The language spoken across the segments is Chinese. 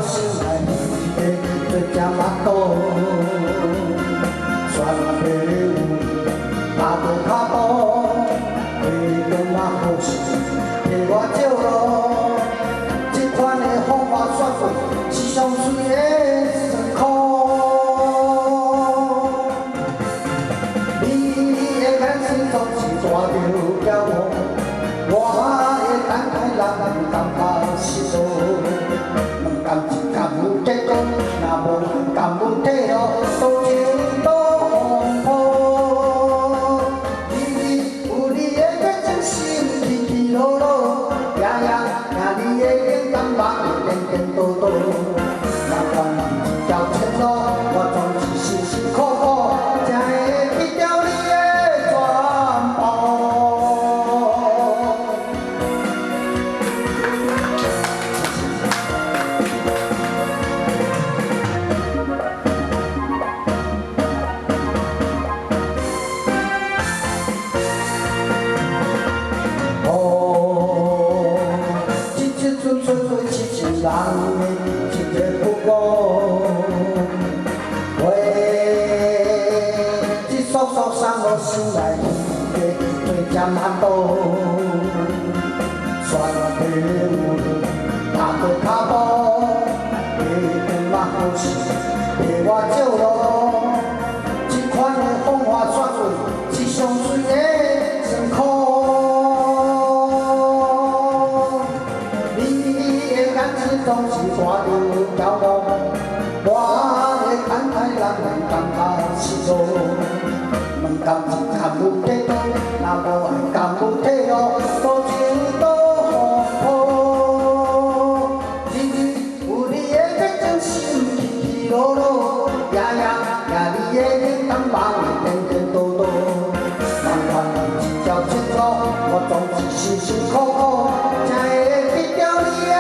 心内面的最正目肚，选择有踏过脚步，为着那好事替我照路。这款的方法选对是上水的算苦。你的眼神总是带着骄傲，我的等待让人感觉失落。 感情甘有结果，若无甘有退路，多情多风波。你有你的决心，心起起落落，夜你的眼光望的颠颠倒倒。若管一条前路，我总是辛辛苦苦，才会去掉你的全部。 人的一个不过，这束束送我心内的最尖寒刀，选择有踏过脚步，为着那好事替我照路。这款的方法选对是上水的算苦。 总是带着骄傲，我的等待让人感觉失落。问感情甘有结果，若无爱甘有退路，多情多风波。日日有你的决心，心起起落落，夜你的眼光望的颠颠倒倒。漫漫一条前路，我总是辛辛苦苦，才会去掉你的。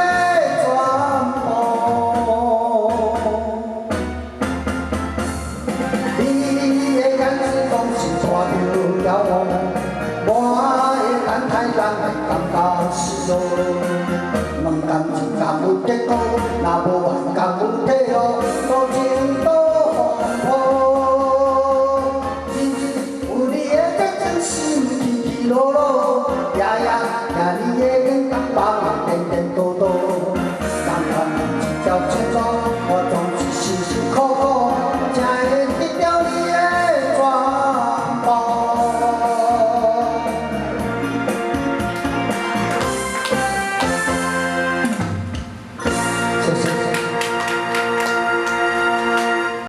骄傲，我的等待让人感觉失落。问感情甘有结果，若无爱甘有退路，多情多风波。日日有你的决心，心起起落落。